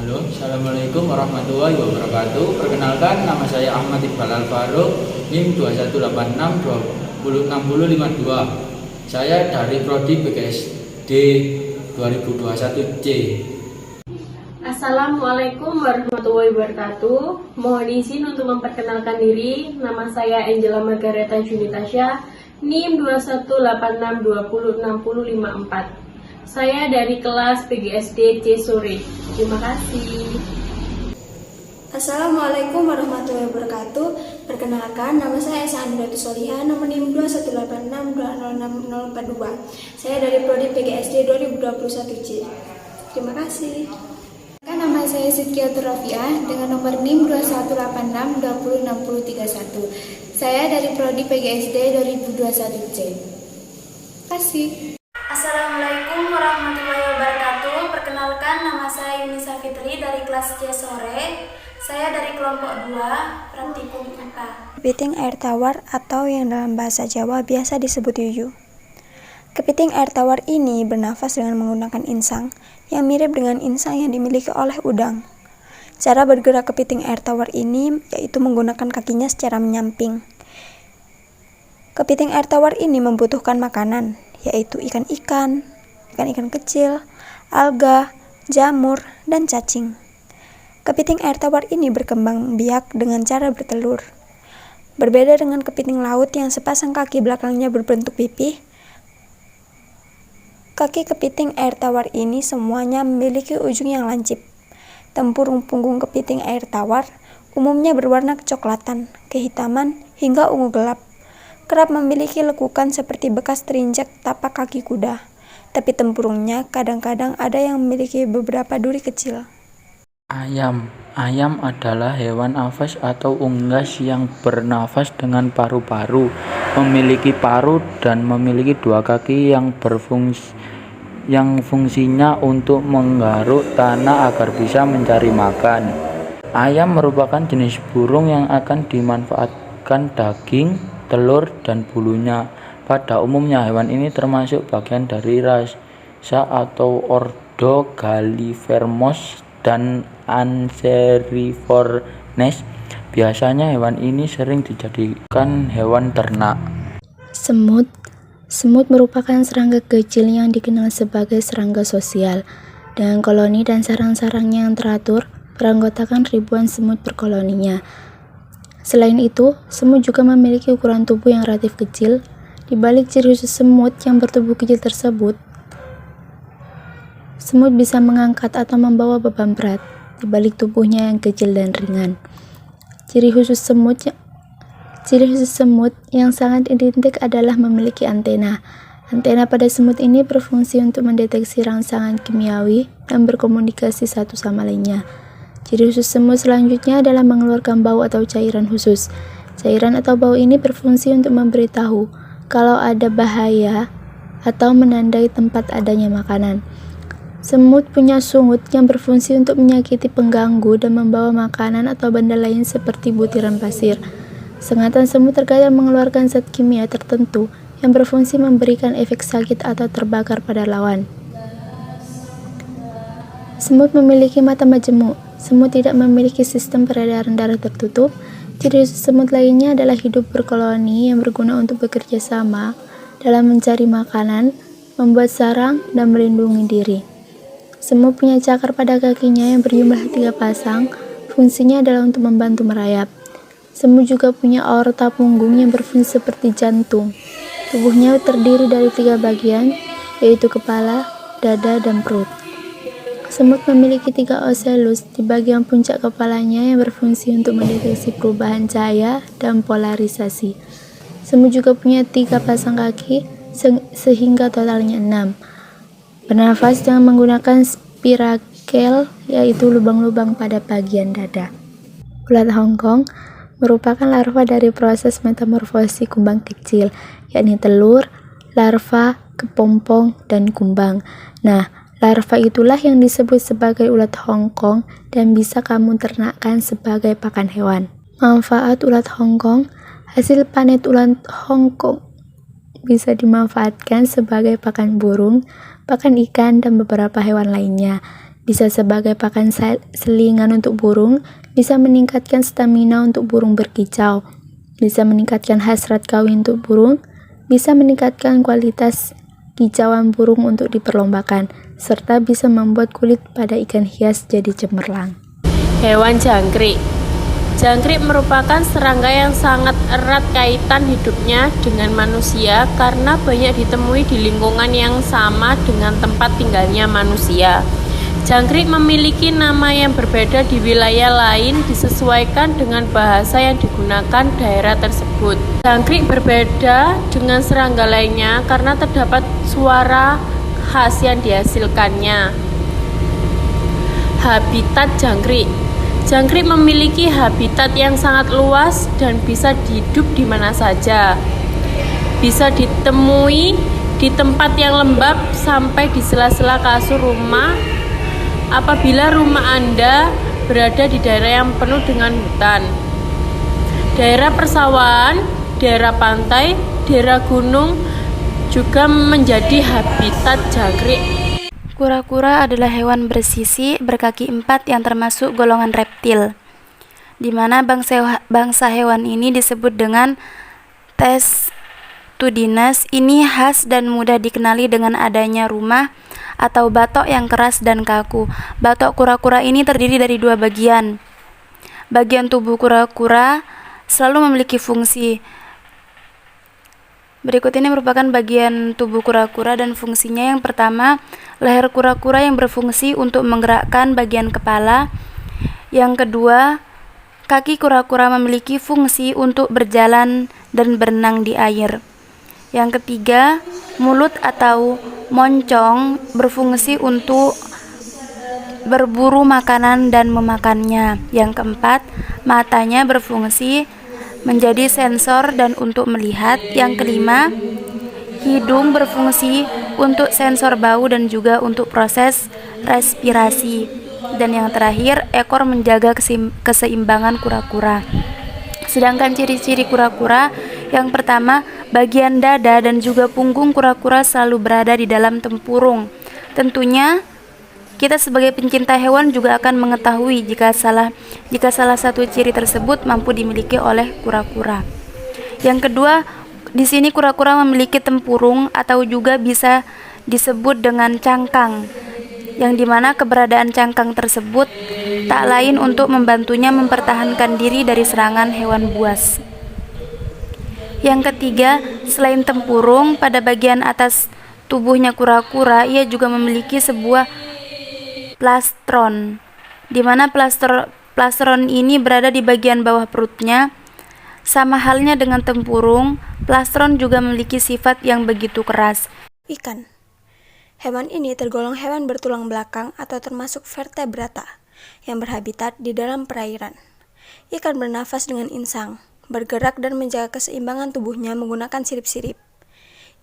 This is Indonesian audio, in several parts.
Halo, Assalamualaikum warahmatullahi wabarakatuh. Perkenalkan, nama saya Ahmad Iqbal Al-Faruq, NIM 2186-206052. Saya dari Prodi PGSD 2021C. Assalamualaikum warahmatullahi wabarakatuh. Mohon izin untuk memperkenalkan diri. Nama saya Angela Margareta Junitasya, NIM 2186-206054. Saya dari kelas PGSD C Sore. Terima kasih. Assalamualaikum warahmatullahi wabarakatuh. Perkenalkan, nama saya Esa Andratus Soliha, nomor NIM 2186-206042. Saya dari Prodi PGSD 2021C. Terima kasih. Nama saya Sidkiatur Rafiah dengan nomor NIM 2186-206031. Saya dari Prodi PGSD 2021C. Terima kasih. Assalamualaikum warahmatullahi wabarakatuh. Perkenalkan, nama saya Yunisa Fitri dari kelas C Sore. Saya dari kelompok 2, praktikum IPA. Kepiting air tawar atau yang dalam bahasa Jawa biasa disebut yuyu. Kepiting air tawar ini bernafas dengan menggunakan insang yang mirip dengan insang yang dimiliki oleh udang. Cara bergerak kepiting air tawar ini yaitu menggunakan kakinya secara menyamping. Kepiting air tawar ini membutuhkan makanan, yaitu ikan-ikan kecil, alga, jamur, dan cacing. Kepiting air tawar ini berkembang biak dengan cara bertelur. Berbeda dengan kepiting laut yang sepasang kaki belakangnya berbentuk pipih, kaki kepiting air tawar ini semuanya memiliki ujung yang lancip. Tempurung punggung kepiting air tawar umumnya berwarna kecoklatan, kehitaman, hingga ungu gelap. Kerap memiliki lekukan seperti bekas terinjak tapak kaki kuda, tapi tempurungnya kadang-kadang ada yang memiliki beberapa duri kecil. Ayam adalah hewan aves atau unggas yang bernafas dengan paru-paru, memiliki paru dan memiliki dua kaki yang fungsinya untuk menggaruk tanah agar bisa mencari makan. Ayam merupakan jenis burung yang akan dimanfaatkan daging, telur, dan bulunya. Pada umumnya hewan ini termasuk bagian dari rasa atau ordo Gallivermus dan Anseriformes. Biasanya hewan ini sering dijadikan hewan ternak. Semut merupakan serangga kecil yang dikenal sebagai serangga sosial. Dengan koloni dan sarang-sarangnya yang teratur, beranggotakan ribuan semut per koloninya. Selain itu, semut juga memiliki ukuran tubuh yang relatif kecil. Di balik ciri khusus semut yang bertubuh kecil tersebut, semut bisa mengangkat atau membawa beban berat di balik tubuhnya yang kecil dan ringan. Ciri khusus semut yang sangat identik adalah memiliki antena. Antena pada semut ini berfungsi untuk mendeteksi rangsangan kimiawi dan berkomunikasi satu sama lainnya. Ciri khusus semut selanjutnya adalah mengeluarkan bau atau cairan khusus. Cairan atau bau ini berfungsi untuk memberitahu kalau ada bahaya atau menandai tempat adanya makanan. Semut punya sungut yang berfungsi untuk menyakiti pengganggu dan membawa makanan atau benda lain seperti butiran pasir. Sengatan semut terkadang mengeluarkan zat kimia tertentu yang berfungsi memberikan efek sakit atau terbakar pada lawan. Semut memiliki mata majemuk. Semut tidak memiliki sistem peredaran darah tertutup. Ciri semut lainnya adalah hidup berkoloni yang berguna untuk bekerja sama dalam mencari makanan, membuat sarang, dan melindungi diri. Semut punya cakar pada kakinya yang berjumlah 3 pasang. Fungsinya adalah untuk membantu merayap. Semut juga punya aorta punggung yang berfungsi seperti jantung. Tubuhnya terdiri dari 3 bagian, yaitu kepala, dada, dan perut. Semut memiliki 3 oselus di bagian puncak kepalanya yang berfungsi untuk mendeteksi perubahan cahaya dan polarisasi. Semut juga punya 3 pasang kaki, sehingga totalnya 6. Bernafas dengan menggunakan spirakel, yaitu lubang-lubang pada bagian dada. Ulat Hongkong merupakan larva dari proses metamorfosi kumbang kecil, yakni telur, larva, kepompong, dan kumbang. Nah, larva itulah yang disebut sebagai ulat Hongkong dan bisa kamu ternakkan sebagai pakan hewan. Manfaat ulat Hongkong: hasil panen ulat Hongkong bisa dimanfaatkan sebagai pakan burung, pakan ikan, dan beberapa hewan lainnya. bisa sebagai pakan selingan untuk burung, bisa meningkatkan stamina untuk burung berkicau, bisa meningkatkan hasrat kawin untuk burung, bisa meningkatkan kualitas kicauan burung untuk diperlombakan, serta bisa membuat kulit pada ikan hias jadi cemerlang. Hewan jangkrik. Jangkrik merupakan serangga yang sangat erat kaitan hidupnya dengan manusia karena banyak ditemui di lingkungan yang sama dengan tempat tinggalnya manusia. Jangkrik memiliki nama yang berbeda di wilayah lain disesuaikan dengan bahasa yang digunakan daerah tersebut. Jangkrik berbeda dengan serangga lainnya karena terdapat suara khas yang dihasilkannya. Habitat jangkrik. Jangkrik memiliki habitat yang sangat luas dan bisa hidup di mana saja. Bisa ditemui di tempat yang lembab sampai di sela-sela kasur rumah. Apabila rumah Anda berada di daerah yang penuh dengan hutan, daerah persawahan, daerah pantai, daerah gunung juga menjadi habitat jangkrik. Kura-kura adalah hewan bersisi berkaki 4 yang termasuk golongan reptil, di mana bangsa hewan ini disebut dengan Testudines. Ini khas dan mudah dikenali dengan adanya rumah atau batok yang keras dan kaku. Batok kura-kura ini terdiri dari 2 bagian. Bagian tubuh kura-kura selalu memiliki fungsi. Berikut ini merupakan bagian tubuh kura-kura dan fungsinya. Yang pertama, leher kura-kura yang berfungsi untuk menggerakkan bagian kepala. Yang kedua, kaki kura-kura memiliki fungsi untuk berjalan dan berenang di air. Yang ketiga, mulut atau moncong berfungsi untuk berburu makanan dan memakannya. Yang keempat, matanya berfungsi menjadi sensor dan untuk melihat. Yang kelima, hidung berfungsi untuk sensor bau dan juga untuk proses respirasi. Dan yang terakhir, ekor menjaga keseimbangan kura-kura. Sedangkan ciri-ciri kura-kura, yang pertama, bagian dada dan juga punggung kura-kura selalu berada di dalam tempurung. Tentunya kita sebagai pencinta hewan juga akan mengetahui jika salah satu ciri tersebut mampu dimiliki oleh kura-kura. Yang kedua, di sini kura-kura memiliki tempurung atau juga bisa disebut dengan cangkang, yang dimana keberadaan cangkang tersebut tak lain untuk membantunya mempertahankan diri dari serangan hewan buas. Yang ketiga, selain tempurung, pada bagian atas tubuhnya kura-kura ia juga memiliki sebuah plastron, di mana plastron ini berada di bagian bawah perutnya. Sama halnya dengan tempurung, plastron juga memiliki sifat yang begitu keras. Ikan. Hewan ini tergolong hewan bertulang belakang atau termasuk vertebrata yang berhabitat di dalam perairan. Ikan bernafas dengan insang, bergerak dan menjaga keseimbangan tubuhnya menggunakan sirip-sirip.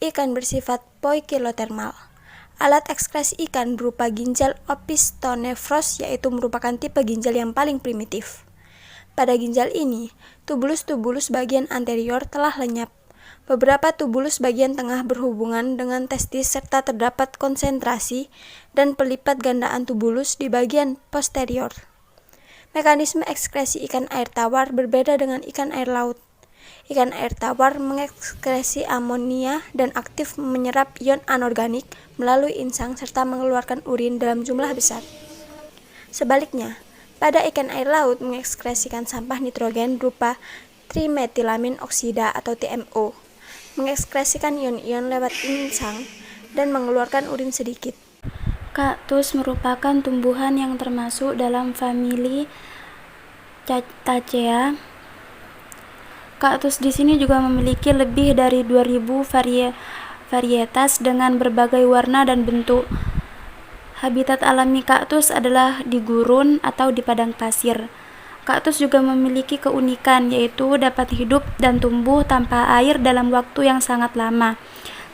Ikan bersifat poikilotermal. Alat ekskresi ikan berupa ginjal opistonefros, yaitu merupakan tipe ginjal yang paling primitif. Pada ginjal ini, tubulus-tubulus bagian anterior telah lenyap. Beberapa tubulus bagian tengah berhubungan dengan testis serta terdapat konsentrasi dan pelipat gandaan tubulus di bagian posterior. Mekanisme ekskresi ikan air tawar berbeda dengan ikan air laut. Ikan air tawar mengekskresi amonia dan aktif menyerap ion anorganik melalui insang serta mengeluarkan urin dalam jumlah besar. Sebaliknya, pada ikan air laut mengekskresikan sampah nitrogen berupa trimetilamin oksida atau TMO, mengekskresikan ion-ion lewat insang dan mengeluarkan urin sedikit. Kaktus merupakan tumbuhan yang termasuk dalam famili Cactaceae. Kaktus di sini juga memiliki lebih dari 2000 varietas dengan berbagai warna dan bentuk. Habitat alami kaktus adalah di gurun atau di padang pasir. Kaktus juga memiliki keunikan, yaitu dapat hidup dan tumbuh tanpa air dalam waktu yang sangat lama,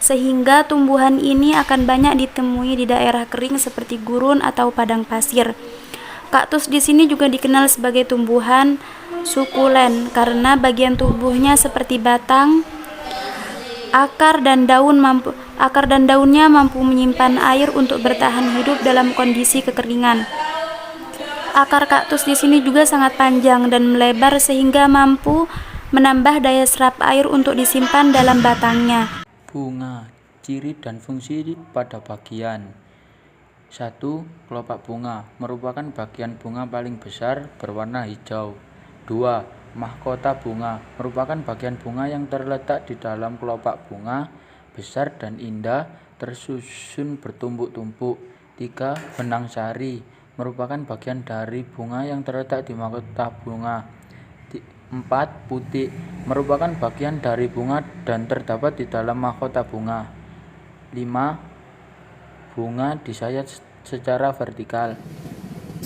sehingga tumbuhan ini akan banyak ditemui di daerah kering seperti gurun atau padang pasir. Kaktus di sini juga dikenal sebagai tumbuhan sukulen karena bagian tubuhnya seperti batang Akar dan daunnya mampu menyimpan air untuk bertahan hidup dalam kondisi kekeringan. Akar kaktus di sini juga sangat panjang dan melebar sehingga mampu menambah daya serap air untuk disimpan dalam batangnya. Bunga, ciri dan fungsi pada bagian. 1. Kelopak bunga merupakan bagian bunga paling besar berwarna hijau. 2. Mahkota bunga merupakan bagian bunga yang terletak di dalam kelopak bunga, besar dan indah, tersusun bertumpuk-tumpuk. 3. Benang sari merupakan bagian dari bunga yang terletak di mahkota bunga. 4. Putik merupakan bagian dari bunga dan terdapat di dalam mahkota bunga. 5. Bunga disayat secara vertikal.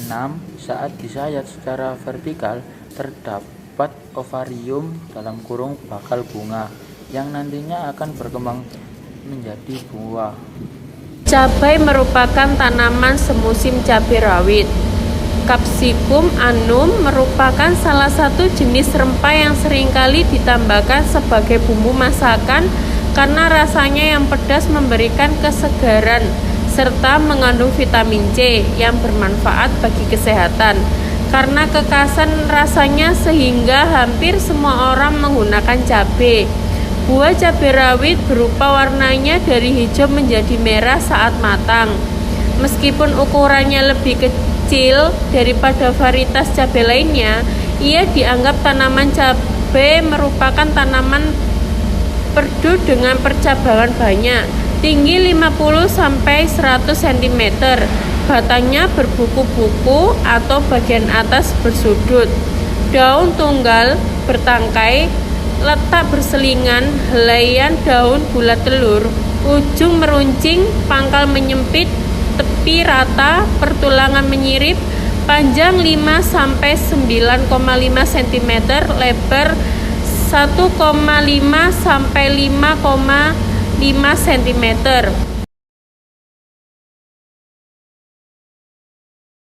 6. Saat disayat secara vertikal, terdapat ovarium (bakal bunga) yang nantinya akan berkembang menjadi buah. Cabai merupakan tanaman semusim cabai rawit. Capsicum annum merupakan salah satu jenis rempah yang seringkali ditambahkan sebagai bumbu masakan karena rasanya yang pedas memberikan kesegaran serta mengandung vitamin C yang bermanfaat bagi kesehatan. Karena kekasan rasanya sehingga hampir semua orang menggunakan cabai. Buah cabai rawit berupa warnanya dari hijau menjadi merah saat matang. Meskipun ukurannya lebih kecil daripada varietas cabai lainnya, ia dianggap tanaman cabai merupakan tanaman perdu dengan percabangan banyak, tinggi 50-100 cm. Batangnya berbuku-buku atau bagian atas bersudut. Daun tunggal bertangkai, letak berselingan, helaian daun bulat telur, ujung meruncing, pangkal menyempit, tepi rata, pertulangan menyirip, panjang 5-9,5 cm, lebar 1,5-5,5 cm.